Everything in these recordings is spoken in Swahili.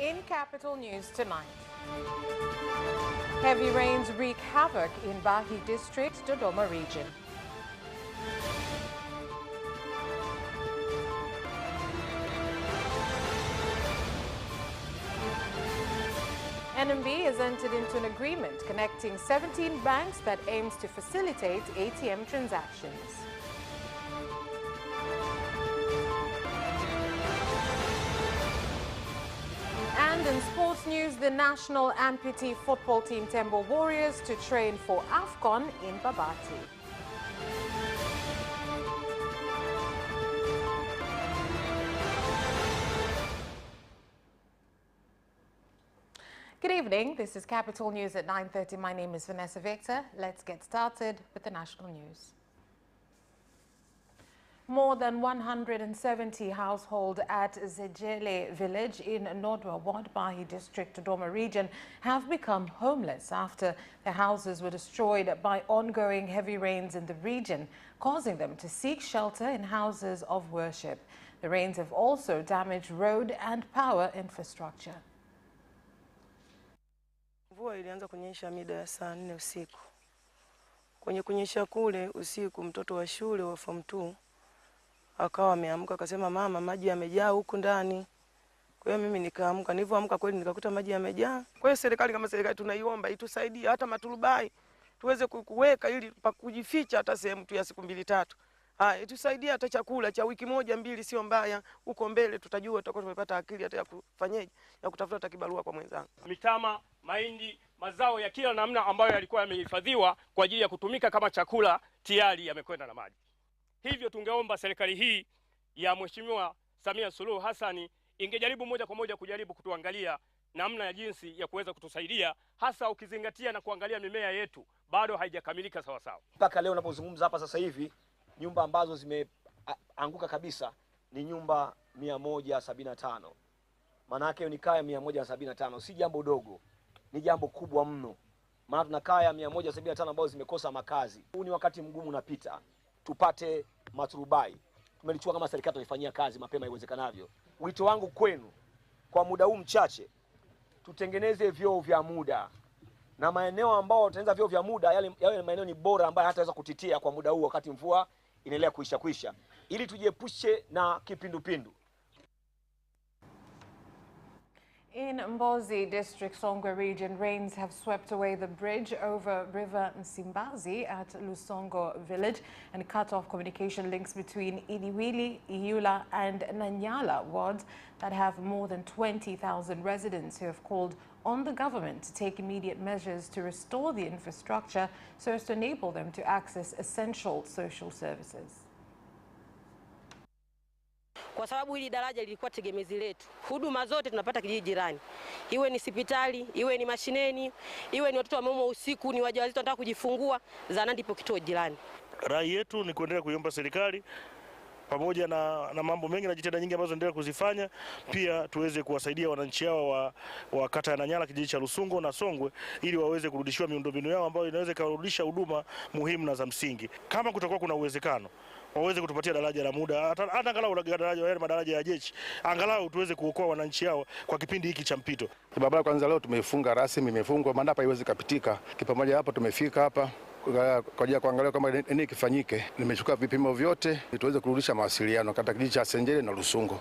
In Capital News tonight, heavy rains wreak havoc in Bahi District, Dodoma region. NMB has entered into an agreement connecting 17 banks that aims to facilitate ATM transactions. And in sports news, the national amputee football team Tembo Warriors to train for AFCON in Babati. Good evening. This is Capital News at 9:30. My name is Vanessa Victor. Let's get started with the national news. More than 170 households at Zejele village in Nodwa Ward, Bahi District, Dodoma region have become homeless after their houses were destroyed by ongoing heavy rains in the region, causing them to seek shelter in houses of worship. The rains have also damaged road and power infrastructure. Mvua ilianza kunyesha mida ya saa 4 usiku. Kwenye kunyesha kule usiku, mtoto wa shule wa form 2 akawa ameamka akasema, mama, maji yamejaa huku ndani. Kwa hiyo mimi nikaamka, nilipoamka kweli nikakuta maji yamejaa. Kwa hiyo serikali kama serikali tunaiomba itusaidie hata maturubai tuweze kuweka ili pa kujificha hata sehemu tu ya siku 2-3. Itusaidie hata chakula cha wiki 1-2 sio mbaya. Huko mbele tutajua tutakuwa tumepata akili hata ya kufanyaje, ya kutafuta hata kibarua kwa mwenzangu. Mitama, mahindi, mazao ya kila namna ambayo yalikuwa yamehifadhiwa kwa ajili ya kutumika kama chakula tayari yamekwenda na maji. Hivyo tungeomba serikali hii ya Mheshimiwa Samia Suluhu Hassan ingejaribu moja kwa moja kujaribu kutuangalia namna ya jinsi ya kuweza kutusaidia, hasa ukizingatia na kuangalia mimea yetu bado haijakamilika sawa sawa. Mpaka leo unapozungumza hapa sasa hivi nyumba ambazo zimeanguka kabisa ni nyumba 175. Maana yake ni kaya 175, si jambo dogo. Ni jambo kubwa mno. Maana tuna kaya 175 ambazo zimekosa makazi. Huu ni wakati mgumu unapita. Tupate maturubai. Tumelichukua kama serikali tuifanyia kazi mapema iwezekanavyo. Wito wangu kwenu kwa muda huu mchache, tutengeneze vyoo vya muda. Na maeneo ambao tunaanza vyoo vya muda yale maeneo ni bora ambayo hataweza kutitia kwa muda huu wakati mvua inaendelea kuisha ili tujiepushe na kipindupindu. In Mbozi District, Songwe region, rains have swept away the bridge over River Nsimbazi at Lusongo village and cut off communication links between Iniwili, Iyula and Nanyala wards that have more than 20,000 residents who have called on the government to take immediate measures to restore the infrastructure so as to enable them to access essential social services. Kwa sababu hili daraja lilikuwa tegemezi letu. Huduma zote tunapata kijiji jirani. Iwe ni hospitali, iwe ni mashineni, iwe ni watoto wa mama usiku, ni wajawazito wanataka kujifungua, zahanati ipo kituo jirani. Rai yetu ni kuendelea kuiomba serikali pamoja na mambo mengi na jitihada nyingi ambazo endelea kuzifanya, pia tuweze kuwasaidia wananchi hao wa kata ya Nanyala, kijiji cha Lusungo na Songwe, ili waweze kurudishiwa miundombinu yao ambayo inaweza kurudisha huduma muhimu na za msingi. Kama kutakuwa kuna uwezekano waweze kutupatia daraja la muda, hata angalau daraja ya madaraja ya jeshi, angalau tuweze kuokoa wananchi hao kwa kipindi hiki cha mpito. Barabara kwanza leo tumeifunga rasmi, imefungwa maana hapa haiwezi kupitika. Kipamoja hapa tumefika hapa kwa ajili ya kuangalia kama nini kifanyike. Nimechukua vipimo vyote ili tuweze kurudisha mawasiliano kati ya kijiji cha Senjele na Lusungo.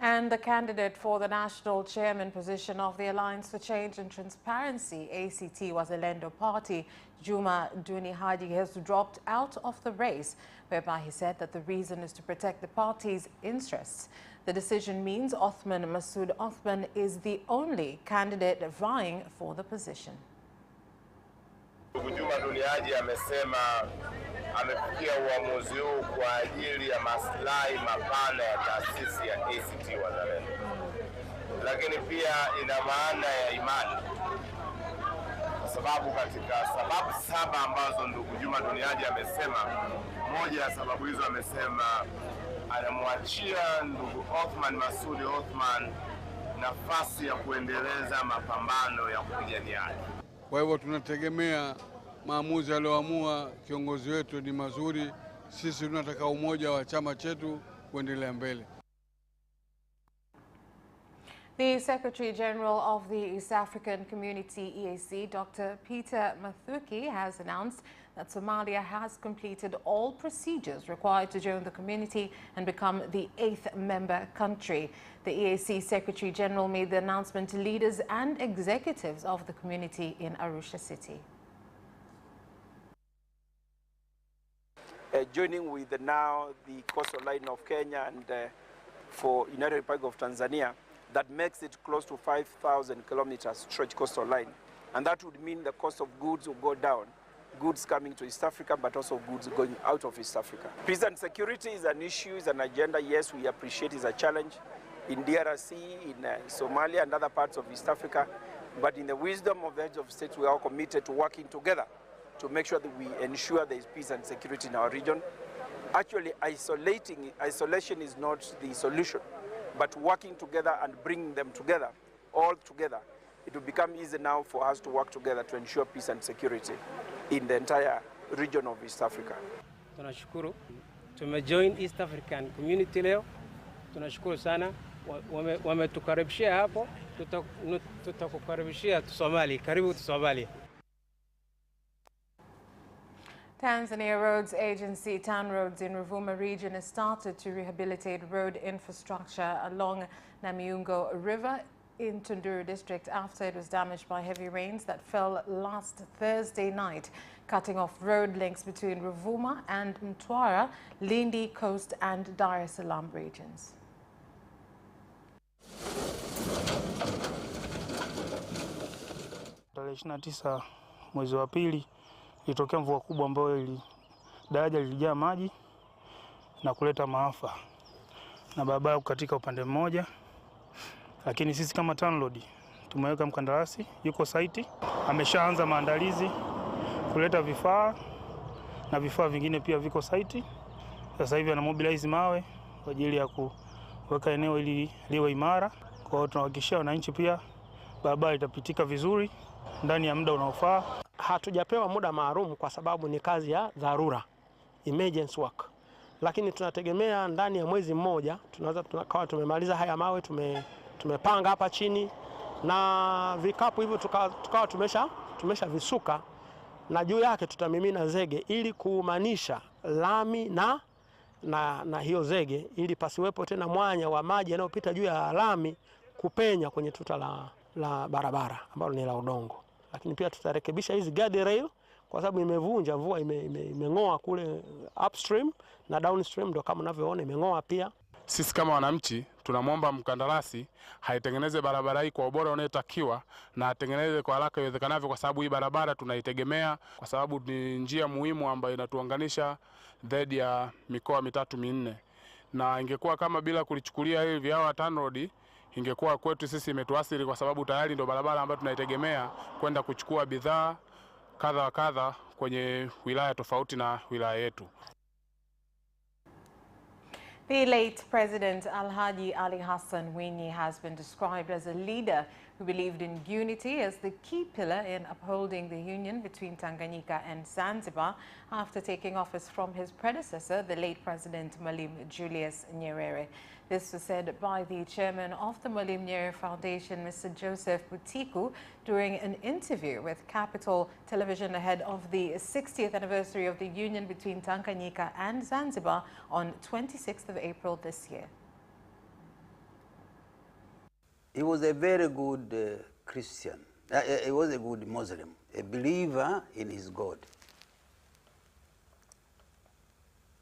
And the candidate for the national chairman position of the Alliance for Change and Transparency, ACT Wazalendo Party, Juma Duni Haji, has dropped out of the race, whereby he said that the reason is to protect the party's interests. The decision means Othman Masood Othman is the only candidate vying for the position. Juma Duni Haji amesema amefikia uamuzi huu kwa ajili ya maslahi mapana ya taasisi ya ACT Wazalendo, lakini pia ina maana ya imani, kwa sababu katika sababu 7 ambazo ndugu Juma Duni Haji amesema, moja ya sababu hizo amesema anamwachia ndugu Othman Masood Othman nafasi ya kuendeleza mapambano ya kupigania haki. Kwa hivyo tunategemea maamuzi aliyoamua kiongozi wetu ni mazuri. Sisi tunataka umoja wa chama chetu kuendelea mbele. The Secretary General of the East African Community EAC, Dr. Peter Mathuki, has announced that Somalia has completed all procedures required to join the community and become the 8th member country. The EAC Secretary General made the announcement to leaders and executives of the community in Arusha City. Joining with now the coastal line of Kenya and for United Republic of Tanzania, that makes it close to 5,000 kilometers stretch coastal line. And that would mean the cost of goods will go down. Goods coming to East Africa, but also goods going out of East Africa. Peace and security is an issue, is an agenda. Yes, we appreciate it's a challenge in DRC, in Somalia and other parts of East Africa. But in the wisdom of the heads of state, we are all committed to working together to make sure that we ensure there is peace and security in our region. Actually, isolation is not the solution, but working together and bringing them together, all together, it will become easy now for us to work together to ensure peace and security in the entire region of East Africa. Tunashukuru tumejoin East African Community leo. Tunashukuru sana wametukaribishia hapo, tutakukaribishia Somalia. Karibu Somalia. Tanzania Roads Agency, TANROADS in Ruvuma region has started to rehabilitate road infrastructure along Namiungo River in Tunduru district after it was damaged by heavy rains that fell last Thursday night, cutting off road links between Ruvuma and Mtwara, Lindi Coast and Dar es Salaam regions. Tarehe 29 mwezi wa pili ilitokea mvua kubwa ambayo daraja lilijaa maji na kuleta maafa na barabara kukatika upande mmoja, lakini sisi kama TANROADS tumeweka mkandarasi yuko site, ameshaanza maandalizi kuleta vifaa na vifaa vingine pia viko site. Sasa hivi ana mobilize mawe kwa ajili ya kuweka eneo ili liwe imara. Kwa hiyo tunahakikishia wananchi pia barabara itapitika vizuri ndani ya muda unaofaa. Hatujapewa muda maalum kwa sababu ni kazi ya dharura, emergency work. Lakini tunategemea ndani ya mwezi mmoja tunaweza tukawa tumemaliza haya mawe, tumepanga hapa chini na vikapu hivyo tukawa tumesha visuka, na juu yake tutamimina zege ili kuumanisha lami na hiyo zege, ili pasiwepo tena mwanya wa maji yanayopita juu ya lami kupenya kwenye tuta la barabara ambalo ni la udongo. Lakini pia tutarekebisha hizi guardrail kwa sababu imevunja, mvua imeng'oa kule upstream na downstream, ndio kama unavyoona imeng'oa pia. Sisi kama wananchi tunamwomba mkandarasi haitengeneze barabara hii kwa ubora unaotakiwa na atengeneze kwa haraka iwezekanavyo, kwa sababu hii barabara tunaitegemea kwa sababu ni njia muhimu ambayo inatuunganisha zaidi ya mikoa mitatu minne, na ingekuwa kama bila kulichukulia hivi hawa TANROADS ingekuwa kwetu sisi imetuathiri, kwa sababu tayari ndio barabara ambayo tunaitegemea kwenda kuchukua bidhaa kadha wa kadha kwenye wilaya tofauti na wilaya yetu. The late President Alhaji Ali Hassan Mwinyi has been described as a leader who believed in unity as the key pillar in upholding the union between Tanganyika and Zanzibar after taking office from his predecessor, the late President Mwalimu Julius Nyerere. This was said by the chairman of the Mwalimu Nyerere Foundation, Mr. Joseph Butiku, during an interview with Capital Television ahead of the 60th anniversary of the union between Tanganyika and Zanzibar on 26th of April this year. He was a very good Christian. He was a good Muslim, a believer in his God.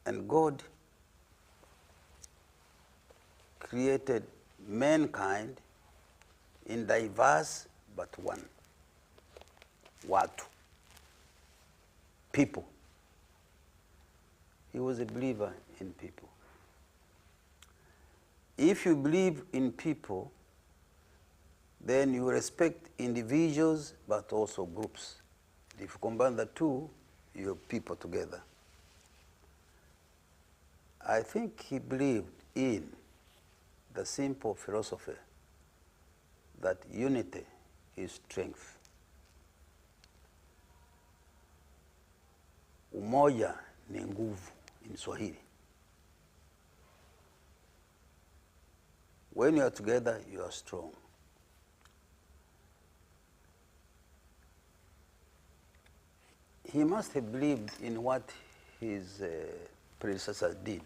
And God created mankind in diverse but one. Watu. People. He was a believer in people. If you believe in people, then you respect individuals but also groups. If you combine the two, you have people together. I think he believed in the simple philosophy that unity is strength. Umoja ni nguvu in Swahili. When you are together, you are strong. he must have believed in what his predecessors did.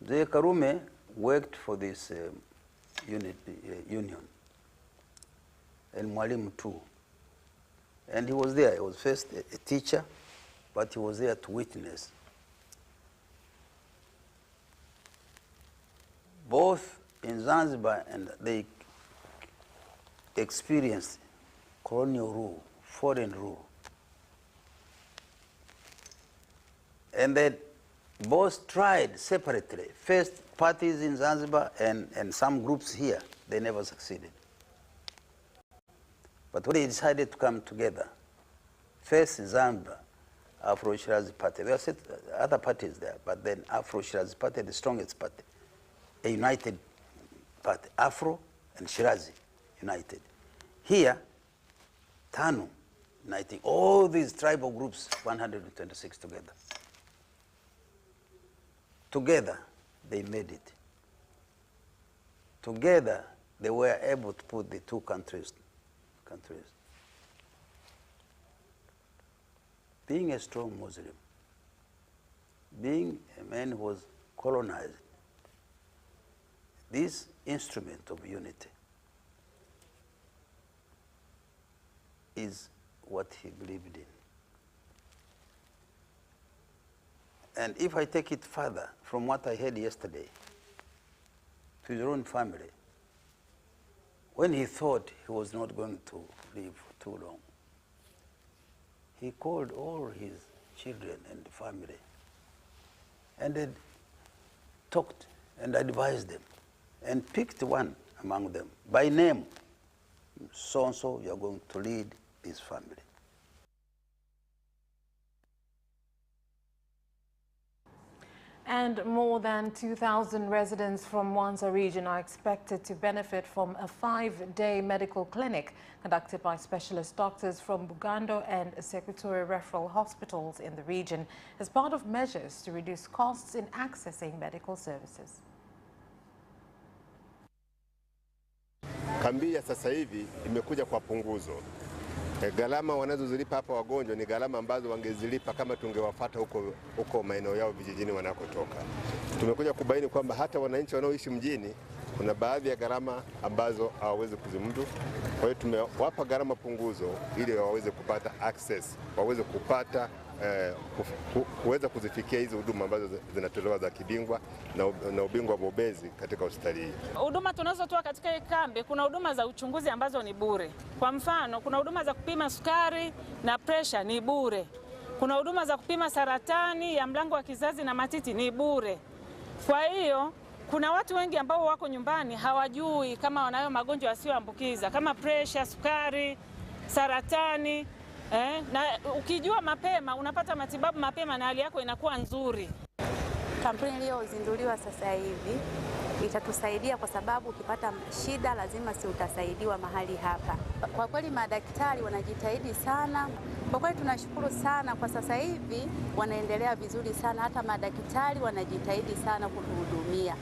Mzee Karume worked for this union, and Mwalimu too. And he was there. He was first a teacher, but he was there to witness. Both in Zanzibar, and they experienced colonial rule, foreign rule. And then both tried separately. First parties in Zanzibar and some groups here, they never succeeded. But when they decided to come together, first in Zanzibar, Afro-Shirazi Party, there were other parties there, but then Afro-Shirazi Party, the strongest party, a united party, Afro and Shirazi united. Here, TANU uniting all these tribal groups, 126 together. Together, they made it. Together, they were able to put the two countries. Being a strong Muslim, being a man who was colonized, this instrument of unity is what he believed in. And if I take it further from what I heard yesterday, to his own family, when he thought he was not going to live for too long, he called all his children and family and then talked and advised them and picked one among them by name. So-and-so, you're going to lead this family. And more than 2,000 residents from Mwanza region are expected to benefit from a 5-day medical clinic conducted by specialist doctors from Bugando and Sequitoria referral hospitals in the region as part of measures to reduce costs in accessing medical services. Kambi ya sasa hivi imekuja kwa punguzo. Gharama wanazozilipa hapa wagonjwa ni gharama ambazo wangezilipa kama tungewafuata huko maeneo yao vijijini wanakotoka. Tumekuja kubaini kwamba hata wananchi wanaoishi mjini kuna baadhi ya gharama ambazo hawawezi kuzimudu. Kwa hiyo tumewapa gharama punguzo ili waweze kupata access, waweze kupata kuweza kuzifikia hizo huduma ambazo zinatolewa za kibingwa na ubingwa bobezi katika hospitali hii. Huduma tunazotoa katika hii kambi, kuna huduma za uchunguzi ambazo ni bure. Kwa mfano, kuna huduma za kupima sukari na pressure ni bure. Kuna huduma za kupima saratani ya mlango wa kizazi na matiti ni bure. Kwa hiyo kuna watu wengi ambao wako nyumbani hawajui kama wanayo magonjwa yasiyoambukiza kama pressure, sukari, saratani. Na ukijua mapema unapata matibabu mapema na hali yako inakuwa nzuri. Kampeni iliyozinduliwa sasa hivi itatusaidia kwa sababu ukipata shida lazima utasaidiwa mahali hapa. Kwa kweli madaktari wanajitahidi sana. Kwa kweli tunashukuru sana kwa sasa hivi wanaendelea vizuri sana, hata madaktari wanajitahidi sana kutuhudumia.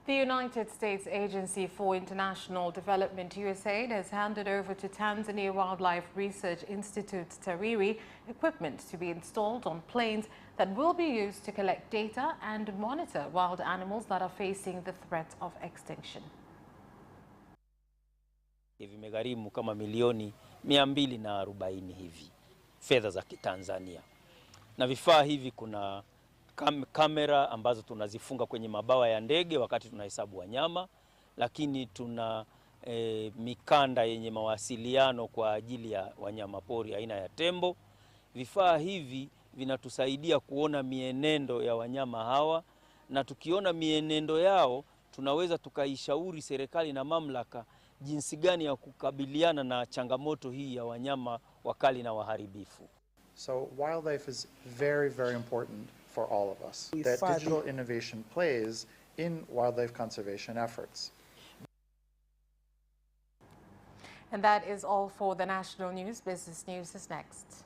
The United States Agency for International Development, USAID, has handed over to Tanzania Wildlife Research Institute, TARIRI, equipment to be installed on planes that will be used to collect data and monitor wild animals that are facing the threat of extinction. Vimegharimu kama milioni 240 hivi fedha za Kitanzania. Na vifaa hivi kuna kamera ambazo tunazifunga kwenye mabawa ya ndege wakati tunahesabu wanyama, lakini tuna mikanda yenye mawasiliano kwa ajili ya wanyama pori aina ya tembo. Vifaa hivi vinatusaidia kuona mienendo ya wanyama hawa, na tukiona mienendo yao tunaweza tukaishauri serikali na mamlaka jinsi gani ya kukabiliana na changamoto hii ya wanyama wakali na waharibifu. So wildlife is very, very important for all of us. That digital innovation plays in wildlife conservation efforts. And that is all for the national news. Business News is next.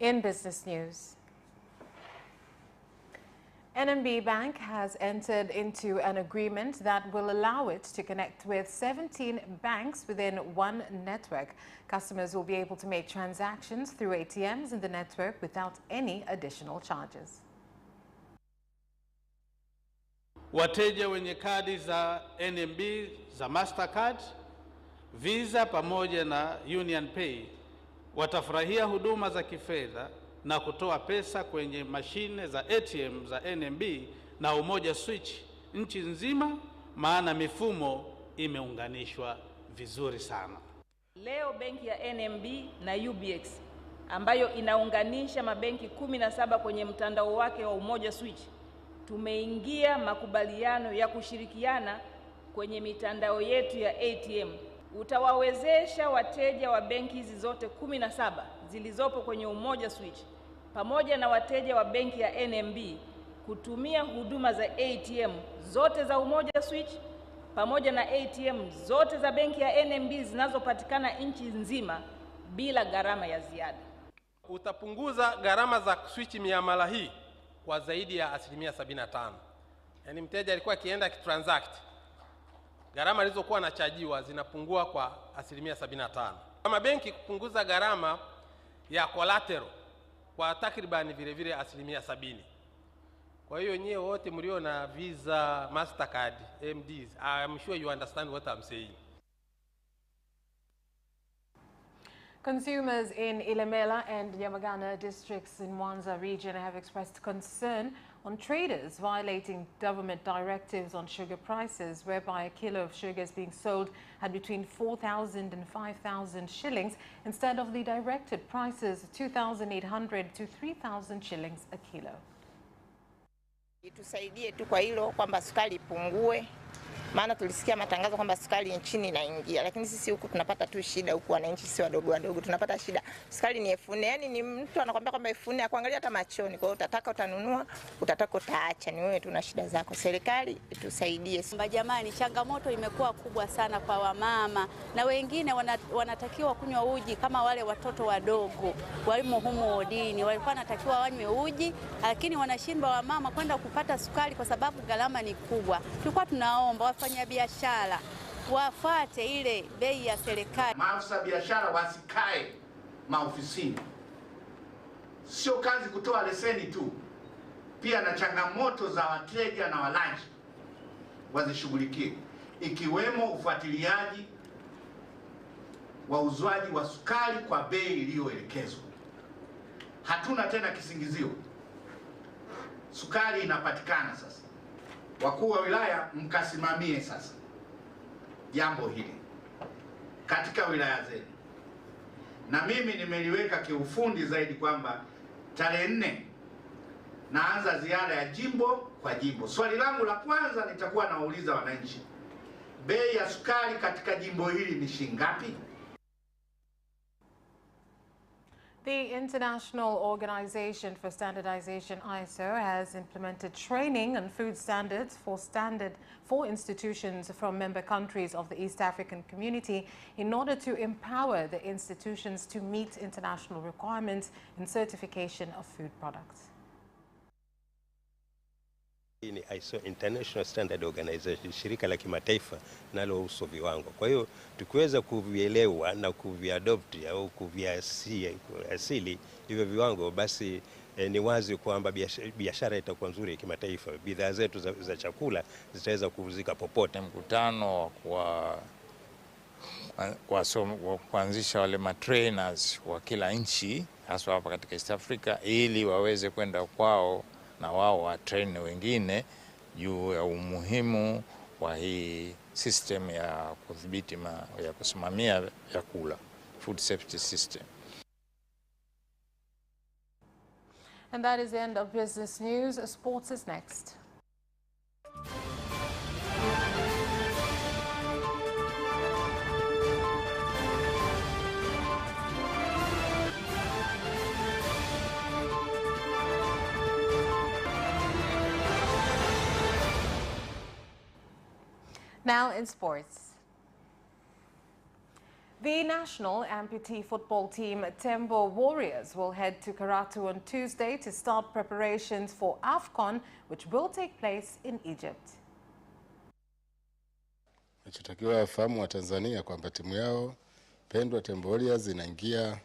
In business news, NMB Bank has entered into an agreement that will allow it to connect with 17 banks within one network. Customers will be able to make transactions through ATMs in the network without any additional charges. Wateja wenye kadi za NMB za Mastercard, Visa pamoja na Union Pay watafurahia huduma za kifedha na kutoa pesa kwenye mashine za ATM za NMB na Umoja Switch nchi nzima, maana mifumo imeunganishwa vizuri sana. Leo benki ya NMB na UBX ambayo inaunganisha mabenki 17 kwenye mtandao wake wa Umoja Switch, tumeingia makubaliano ya kushirikiana kwenye mitandao yetu ya ATM. Utawawezesha wateja wa benki hizi zote 17 zilizopo kwenye Umoja Switch pamoja na wateja wa benki ya NMB kutumia huduma za ATM zote za Umoja Switch pamoja na ATM zote za benki ya NMB zinazopatikana nchi nzima bila gharama ya ziada. Utapunguza gharama za switch miamala hii kwa zaidi ya 75%. Yaani mteja alikuwa akienda kitransact, gharama alizokuwa anachajiwa zinapungua kwa 75%. Kama benki kupunguza gharama ya collateral kwa takribani vile vile 70%. Kwa hiyo nyewe wote mlio na Visa, Mastercard, MDs, I'm sure you understand what I'm saying. Consumers in Ilemela and Nyamagana districts in Mwanza region have expressed concern on traders violating government directives on sugar prices, whereby a kilo of sugar is being sold at between 4,000 and 5,000 shillings instead of the directed prices of 2,800 to 3,000 shillings a kilo. Tusaidie tu kwa hilo kwamba sukari ipungue, maana tulisikia matangazo kwamba sukari nchini inaingia, lakini sisi huku tunapata tu shida. Huku wananchi si wadogo tunapata shida. Sukari ni 4,000, yani ni mtu anakuambia kwamba 4,000 akuangalia hata machoni. Kwa hiyo utataka utanunua, utataka utaacha, ni wewe tu na shida zako. Serikali tusaidie. Jamani, changamoto imekuwa kubwa sana kwa wamama na wengine wanatakiwa kunywa uji kama wale watoto wadogo walimo humo odini, walikuwa wanatakiwa wanywe uji, lakini wanashindwa wamama kwenda kupata sukari kwa sababu gharama ni kubwa. Tulikuwa tunaomba wafanyabiashara wafuate ile bei ya serikali. Maafisa biashara wasikae maofisini. Sio kazi kutoa leseni tu, pia na changamoto za wateja na walaji wazishughulikie, ikiwemo ufuatiliaji wa uzwaji wa sukari kwa bei iliyoelekezwa. Hatuna tena kisingizio, sukari inapatikana sasa. Wakuu wa wilaya mkasimamie sasa jambo hili katika wilaya zenu, na mimi nimeliweka kiufundi zaidi kwamba tarehe 4 naanza ziara ya jimbo kwa jimbo. Swali langu la kwanza nitakuwa nauliza wananchi, bei ya sukari katika jimbo hili ni shilingi ngapi? The International Organization for Standardization, ISO, has implemented training on food standards for institutions from member countries of the East African Community in order to empower the institutions to meet international requirements in certification of food products. Hii ni ISO, International Standard Organization, shirika la kimataifa linalohusu viwango. Kwa hiyo tukiweza kuvielewa na kuviadopt au kuviasili hivyo viwango, basi ni wazi kwamba biashara itakuwa nzuri ya kimataifa. Bidhaa zetu za chakula zitaweza kuuzika popote. Mkutano wa kuanzisha wale matrainers wa kila nchi hasa hapa katika East Africa, ili waweze kwenda kwao na wao watrain wengine juu ya umuhimu wa hii system ya kudhibiti ya kusimamia vyakula, food safety system. And that is the end of business news. Sports is next. Now in sports. The national amputee football team Tembo Warriors will head to Karatu on Tuesday to start preparations for AFCON, which will take place in Egypt. Nachotakiwa wafahamu wa Tanzania kwamba timu yao pendwa Tembo Warriors inaingia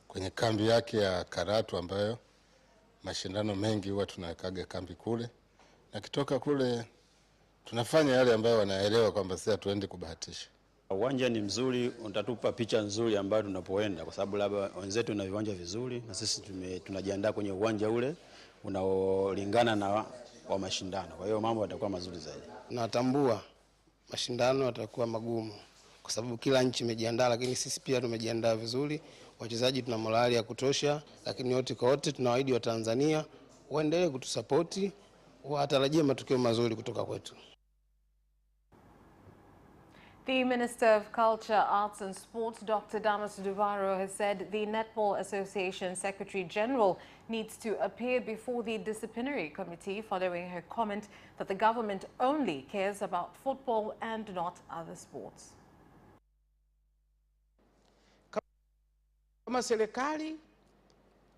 kwenye kambi yake ya Karatu, ambayo mashindano mengi huwa tunawekaga kambi kule, na kitoka kule tunafanya yale ambayo wanaelewa kwamba sisi hatuendi kubahatisha. Uwanja ni mzuri, utatupa picha nzuri ambayo tunapoenda, kwa sababu labda wenzetu na viwanja vizuri na sisi tunajiandaa kwenye uwanja ule unaolingana na wa mashindano. Kwa hiyo mambo yatakuwa mazuri zaidi. Natambua mashindano yatakuwa magumu kwa sababu kila nchi imejiandaa, lakini sisi pia tumejiandaa vizuri. Wachezaji tuna morali ya kutosha, lakini yote kwa yote tunawaahidi wa Tanzania waendelee kutusapoti, watarajie matokeo mazuri kutoka kwetu. The Minister of Culture, Arts and Sports, Dr. Damas Duvaro, has said the Netball Association Secretary General needs to appear before the disciplinary committee following her comment that the government only cares about football and not other sports. Kama serikali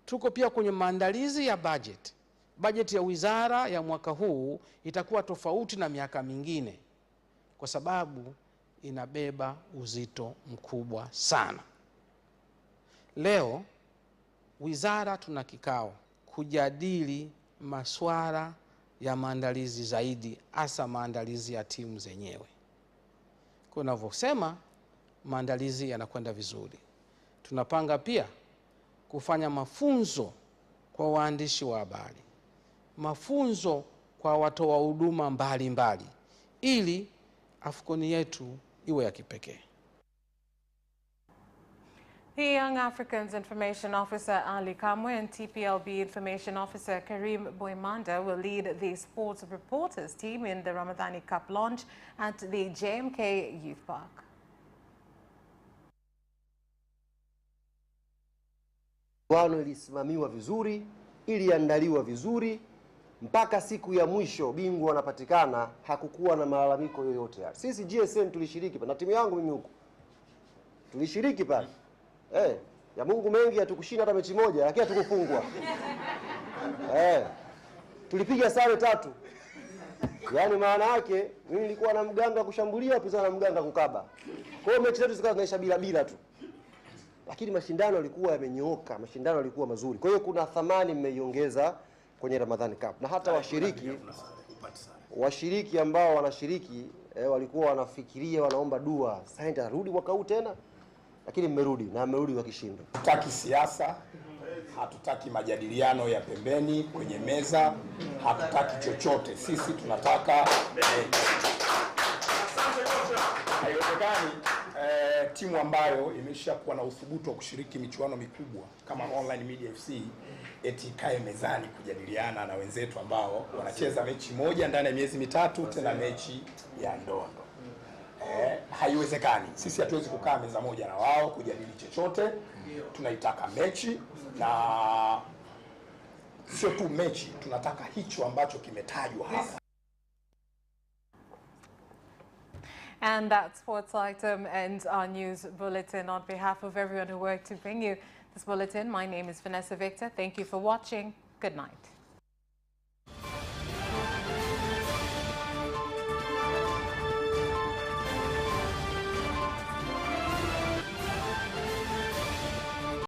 tuko pia kwenye maandalizi ya budget. Budget ya wizara ya mwaka huu itakuwa tofauti na miaka mingine kwa sababu inabeba uzito mkubwa sana. Leo wizara tuna kikao kujadili masuala ya maandalizi zaidi, hasa maandalizi ya timu zenyewe. Kwa ninavyosema, maandalizi yanakwenda vizuri. Tunapanga pia kufanya mafunzo kwa waandishi wa habari, mafunzo kwa watoa huduma mbalimbali, ili AFCON yetu iwe ya kipekee. The Young Africans Information Officer Ali Kamwe and TPLB Information Officer Karim Boimanda will lead the sports reporters team in the Ramadhani Cup launch at the JMK Youth Park. Wano ilisimamiwa vizuri, iliandaliwa vizuri, mpaka siku ya mwisho bingwa wanapatikana, hakukuwa na malalamiko yoyote. Sisi GSM tulishiriki na timu yangu mimi huko. Tulishiriki pale. Ya Mungu mengi hatukushinda hata mechi moja, lakini hatukufungwa. Tulipiga sare 3. Yaani maana yake mimi nilikuwa na mganga kushambulia, pia na mganga kukaba. Kwa hiyo mechi zetu zikawa zinaisha bila tu. Lakini mashindano yalikuwa yamenyooka, mashindano yalikuwa mazuri. Kwa hiyo kuna thamani mmeiongeza kwenye Ramadhani Cup. Na hata washiriki ambao wanashiriki walikuwa wanafikiria, wanaomba dua, sasa nitarudi mwaka huu tena, lakini mmerudi na mmerudi kwa kishindo. Hatutaki siasa, hatutaki majadiliano ya pembeni kwenye meza, hatutaki chochote. Sisi tunataka haiwezekani timu ambayo imeshakuwa na uthubutu wa kushiriki michuano mikubwa kama Online Media FC eti kae mezani kujadiliana na wenzetu ambao wanacheza mechi moja ndani ya miezi mitatu, tena mechi ya ndondo. Haiwezekani. Sisi hatuwezi kukaa meza moja na wao kujadili chochote. Tunaitaka mechi, na sio tu mechi, tunataka hicho ambacho kimetajwa hapa. And that sports item ends our news bulletin. On behalf of everyone who worked to bring you this bulletin, my name is Vanessa Victor. Thank you for watching. Good night.